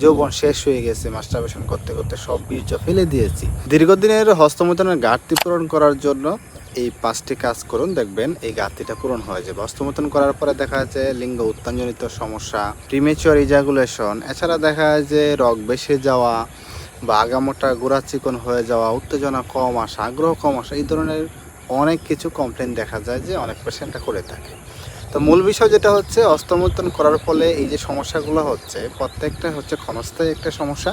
যৌবন শেষ হয়ে গেছে, মাস্টারবেশন করতে করতে সব বীর্য ফেলে দিয়েছি। দীর্ঘদিনের হস্তমৈথুনের ঘাটতি পূরণ করার জন্য এই 5টি কাজ করুন, দেখবেন এই ঘাটতিটা পূরণ হয়ে যাবে। হস্তমৈথুন করার পরে দেখা যাচ্ছে লিঙ্গ উত্তানজনিত সমস্যা, প্রিমেচিওর ইজাকুলেশন, এছাড়া দেখা যায় যে রগ বেশি যাওয়া বা আগামোটা গোড়া চিকন হয়ে যাওয়া, উত্তেজনা কম আসা, আগ্রহ কম আসা, এই ধরনের অনেক কিছু কমপ্লেন দেখা যায় যে অনেক পেশেন্টরা করে থাকে। তো মূল বিষয় যেটা হচ্ছে, হস্তমৈথুন করার ফলে এই যে সমস্যাগুলো হচ্ছে প্রত্যেকটা হচ্ছে ক্ষণস্থায়ী একটা সমস্যা।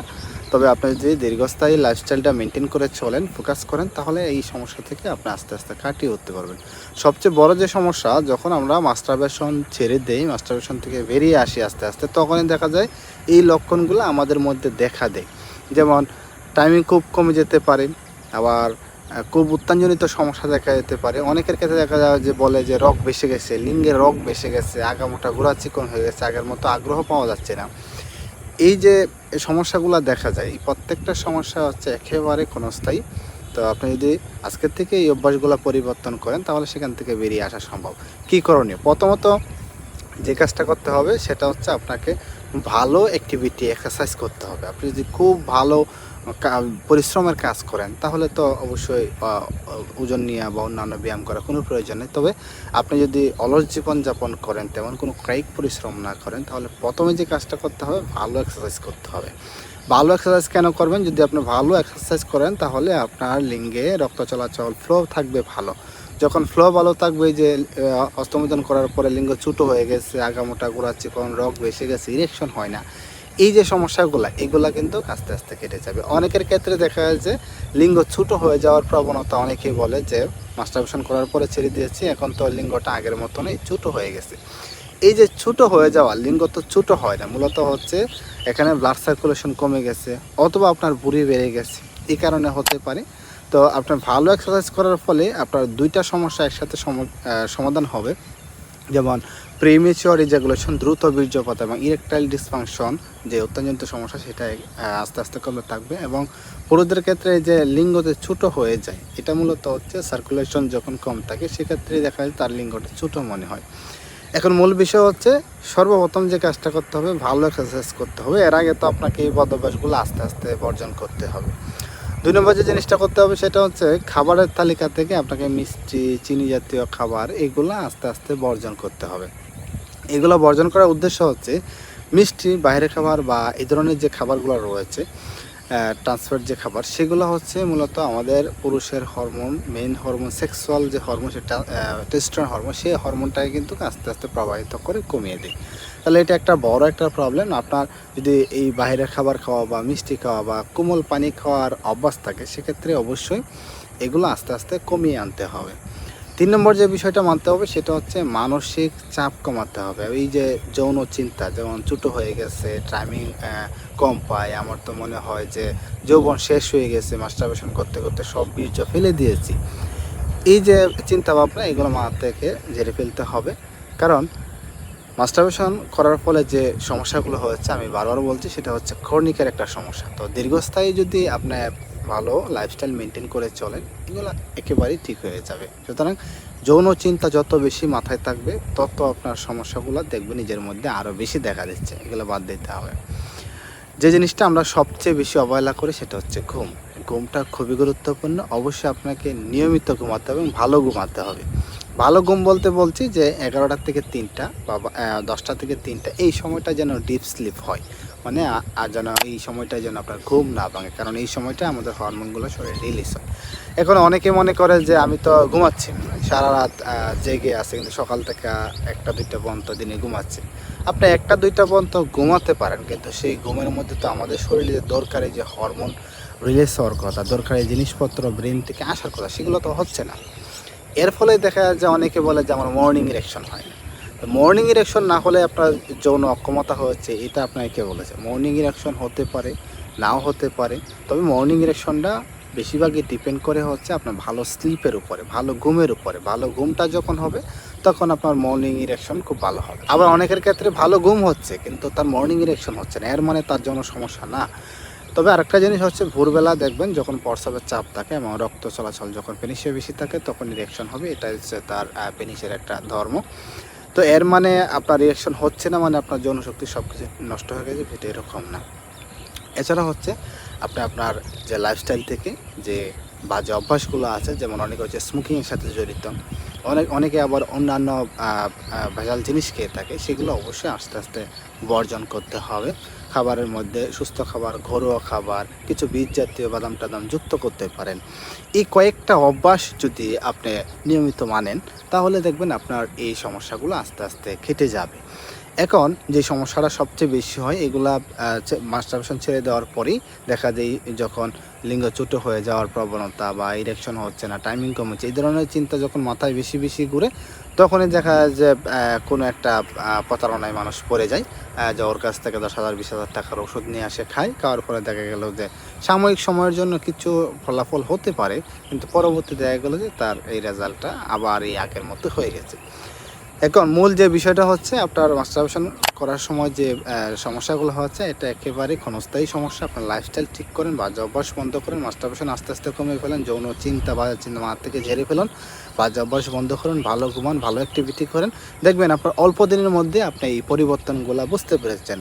তবে আপনি যদি দীর্ঘস্থায়ী লাইফস্টাইলটা মেনটেন করে চলেন, ফোকাস করেন, তাহলে এই সমস্যা থেকে আপনি আস্তে আস্তে কাটিয়ে উঠতে পারবেন। সবচেয়ে বড় যে সমস্যা, যখন আমরা মাস্টারবেশন ছেড়ে দেই, মাস্টারবেশন থেকে বেরিয়ে আসি আস্তে আস্তে, তখনই দেখা যায় এই লক্ষণগুলো আমাদের মধ্যে দেখা দেয়। যেমন টাইমিং খুব কমে যেতে পারে, আবার খুব উত্তানজনিত সমস্যা দেখা যেতে পারে। অনেকের ক্ষেত্রে দেখা যায় যে বলে যে রগ বেশি গেছে, লিঙ্গের রগ বেশি গেছে, আগামোটা গোড়া চিকন হয়ে গেছে, আগের মতো আগ্রহ পাওয়া যাচ্ছে না। এই যে সমস্যাগুলো দেখা যায়, এই প্রত্যেকটা সমস্যা হচ্ছে একেবারে ক্ষণস্থায়ী। তো আপনি যদি আজকের থেকে এই অভ্যাসগুলো পরিবর্তন করেন, তাহলে সেখান থেকে বেরিয়ে আসা সম্ভব। কী করণীয়? প্রথমত যে কাজটা করতে হবে সেটা হচ্ছে আপনাকে ভালো অ্যাক্টিভিটি, এক্সারসাইজ করতে হবে। আপনি যদি খুব ভালো পরিশ্রমের কাজ করেন, তাহলে তো অবশ্যই ওজন নিয়ে বা অন্যান্য ব্যায়াম করার কোনো প্রয়োজন নেই। তবে আপনি যদি অলস জীবনযাপন করেন, তেমন কোনো কায়িক পরিশ্রম না করেন, তাহলে প্রথমে যে কাজটা করতে হবে, ভালো এক্সারসাইজ করতে হবে। ভালো এক্সারসাইজ কেন করবেন? যদি আপনি ভালো এক্সারসাইজ করেন, তাহলে আপনার লিঙ্গে রক্ত চলাচল ফ্লো থাকবে ভালো। যখন ফ্লো ভালো থাকবে, যে হস্তমৈথুন করার পরে লিঙ্গ ছোটো হয়ে গেছে, আগামোটা গোড়া চিকন, রগ বেশি গেছে, ইরেকশন হয় না, এই যে সমস্যাগুলো, এগুলা কিন্তু আস্তে আস্তে কেটে যাবে। অনেকের ক্ষেত্রে দেখা যায় যে লিঙ্গ ছোটো হয়ে যাওয়ার প্রবণতা, অনেকেই বলে যে মাস্টারবেশন করার পরে ছেড়ে দিয়েছি, এখন তো লিঙ্গটা আগের মতো নেই, ছোটো হয়ে গেছে। এই যে ছোটো হয়ে যাওয়া, লিঙ্গ তো ছোটো হয় না, মূলত হচ্ছে এখানে ব্লাড সার্কুলেশন কমে গেছে, অথবা আপনার ভুঁড়ি বেড়ে গেছে, এই কারণে হতে পারে। তো আপনার ভালো এক্সারসাইজ করার ফলে আপনার দুইটা সমস্যা একসাথে সমাধান হবে। যেমন প্রিমেচিওর ইজাকুলেশন, দ্রুত বীর্যপাত, এবং ইরেকটাইল ডিসফাংশন, যে অত্যাঞ্জনিত সমস্যা, সেটা আস্তে আস্তে কমে থাকবে। এবং পুরুষদের ক্ষেত্রে যে লিঙ্গতে ছোটো হয়ে যায়, এটা মূলত হচ্ছে সার্কুলেশন যখন কম থাকে, সেক্ষেত্রে দেখা যায় তার লিঙ্গটা ছোটো মনে হয়। এখন মূল বিষয় হচ্ছে, সর্বপ্রথম যে কাজটা করতে হবে, ভালো এক্সারসাইজ করতে হবে। এর আগে তো আপনাকে এই বদভ্যাসগুলো আস্তে আস্তে বর্জন করতে হবে। 2 নম্বর যে জিনিসটা করতে হবে সেটা হচ্ছে, খাবারের তালিকা থেকে আপনাকে মিষ্টি, চিনি জাতীয় খাবার, এগুলো আস্তে আস্তে বর্জন করতে হবে। এগুলো বর্জন করার উদ্দেশ্য হচ্ছে, মিষ্টি, বাইরের খাবার বা এই ধরনের যে খাবারগুলো রয়েছে, ট্রান্সফার যে খাবার, সেগুলো হচ্ছে মূলত আমাদের পুরুষের হরমোন, মেইন হরমোন, সেক্সুয়াল যে হরমোন, সেটা টেস্টোস্টেরন হরমোন, সেই হরমোনটাকে কিন্তু আস্তে আস্তে প্রভাবিত করে কমিয়ে দেয়। তাহলে এটা একটা বড় একটা প্রবলেম। আপনার যদি এই বাইরের খাবার খাওয়া বা মিষ্টি খাওয়া বা কোমল পানি খাওয়ার অভ্যাস থাকে, সেক্ষেত্রে অবশ্যই এগুলো আস্তে আস্তে কমিয়ে আনতে হবে। 3 নম্বর যে বিষয়টা মানতে হবে সেটা হচ্ছে, মানসিক চাপ কমাতে হবে। এই যে যৌন চিন্তা, যেমন ছোটো হয়ে গেছে, টাইমিং কম পায়, আমার তো মনে হয় যে যৌবন শেষ হয়ে গেছে, মাস্টারবেশন করতে করতে সব বীর্য ফেলে দিয়েছি, এই যে চিন্তা ভাবনা, এগুলো মাথা থেকে ঝেড়ে ফেলতে হবে। কারণ মাস্টারবেশন করার ফলে যে সমস্যাগুলো হচ্ছে, আমি বারবার বলছি, সেটা হচ্ছে ক্রনিকের একটা সমস্যা। তো দীর্ঘস্থায়ী যদি আপনি ভালো লাইফস্টাইল মেনটেন করে চলেন, এগুলো একেবারেই ঠিক হয়ে যাবে। সুতরাং যৌন চিন্তা যত বেশি মাথায় থাকবে, তত আপনার সমস্যাগুলো দেখবে নিজের মধ্যে আরও বেশি দেখা দিচ্ছে। এগুলো বাদ দিতে হবে। যে জিনিসটা আমরা সবচেয়ে বেশি অবহেলা করি, সেটা হচ্ছে ঘুম। ঘুমটা খুবই গুরুত্বপূর্ণ। অবশ্যই আপনাকে নিয়মিত ঘুমাতে হবে এবং ভালো ঘুমাতে হবে। ভালো ঘুম বলতে বলছি যে 11টা থেকে 3টা বা 10টা থেকে 3টা, এই সময়টা যেন ডিপ স্লিপ হয়। মানে যেন এই সময়টায় যেন আপনার ঘুম না ভাঙে, কারণ এই সময়টা আমাদের হরমোনগুলো শরীরে রিলিজ হয়। এখন অনেকে মনে করে যে আমি তো ঘুমাচ্ছি, সারা রাত জেগে আছে, কিন্তু সকাল থেকে 1টা 2টা পর্যন্ত দিনে ঘুমাচ্ছি। আপনি 1টা 2টা পর্যন্ত ঘুমাতে পারেন, কিন্তু সেই ঘুমের মধ্যে তো আমাদের শরীরে দরকারি যে হরমোন রিলিজ হওয়ার কথা, দরকারি জিনিসপত্র ব্রেন থেকে আসার কথা, সেগুলো তো হচ্ছে না। এর ফলে দেখা যায় যে অনেকে বলে যে আমার মর্নিং ইরেকশন হয় না। তো মর্নিং ইরেকশন না হলে আপনার যৌন অক্ষমতা হচ্ছে, এটা আপনাকে কে বলেছে? মর্নিং ইরেকশন হতে পারে, নাও হতে পারে। তবে মর্নিং ইরেকশনটা বেশিরভাগই ডিপেন্ড করে হচ্ছে আপনার ভালো স্লিপের উপরে, ভালো ঘুমের উপরে। ভালো ঘুমটা যখন হবে, তখন আপনার মর্নিং ইরেকশন খুব ভালো হবে। আবার অনেকের ক্ষেত্রে ভালো ঘুম হচ্ছে, কিন্তু তার মর্নিং ইরেকশন হচ্ছে না, এর মানে তার জন্য সমস্যা না। তবে আরেকটা জিনিস হচ্ছে, ভোরবেলা দেখবেন যখন প্রস্রাবের চাপ থাকে এবং রক্ত চলাচল যখন পেনিসে বেশি থাকে, তখন রিয়াকশন হবে। এটা হচ্ছে তার পেনিসের একটা ধর্ম। তো এর মানে আপনার রিয়াকশন হচ্ছে না মানে আপনার যৌন শক্তি সব কিছু নষ্ট হয়ে গেছে, এটা এরকম না। এছাড়া হচ্ছে আপনি আপনার যে লাইফস্টাইল থেকে যে বাজে অভ্যাসগুলো আছে, যেমন অনেকে হচ্ছে স্মোকিংয়ের সাথে জড়িত, অনেকে আবার অন্যান্য ভেজাল জিনিস খেয়ে থাকে, সেগুলো অবশ্যই আস্তে আস্তে বর্জন করতে হবে। খাবারের মধ্যে সুস্থ খাবার, ঘরোয়া খাবার, কিছু বীজ জাতীয় বাদাম টাদাম যুক্ত করতে পারেন। এই কয়েকটা অভ্যাস যদি আপনি নিয়মিত মানেন, তাহলে দেখবেন আপনার এই সমস্যাগুলো আস্তে আস্তে কেটে যাবে। এখন যে সমস্যাটা সবচেয়ে বেশি হয়, এগুলা মাস্টারবেশন ছেড়ে দেওয়ার পরেই দেখা যায়, যখন লিঙ্গ ছোটো হয়ে যাওয়ার প্রবণতা বা ইরেকশন হচ্ছে না, টাইমিং কমেছে, এই ধরনের চিন্তা যখন মাথায় বেশি বেশি ঘুরে, তখনই দেখা যায় যে কোনো একটা প্রতারণায় মানুষ পড়ে যায়, যে ওর কাছ থেকে 10,000 20,000 টাকার ওষুধ নিয়ে আসে, খায়, খাওয়ার পরে দেখা গেল যে সাময়িক সময়ের জন্য কিছু ফলাফল হতে পারে, কিন্তু পরবর্তী দেখা গেলো যে তার এই রেজাল্টটা আবার এই আগের মতো হয়ে গেছে। এখন মূল যে বিষয়টা হচ্ছে, আপনার মাস্টারবেশন করার সময় যে সমস্যাগুলো হচ্ছে, এটা একেবারে ক্ষণস্থায়ী সমস্যা। আপনার লাইফস্টাইল ঠিক করেন, বাজে অভ্যাস বন্ধ করেন, মাস্টারবেশন আস্তে আস্তে কমিয়ে ফেলেন, যৌন চিন্তা মাথা থেকে ঝেড়ে ফেলুন, বাজে অভ্যাস বন্ধ করুন, ভালো ঘুমান, ভালো অ্যাক্টিভিটি করেন, দেখবেন আপনার অল্প দিনের মধ্যে আপনি এই পরিবর্তনগুলো বুঝতে পেরেছেন।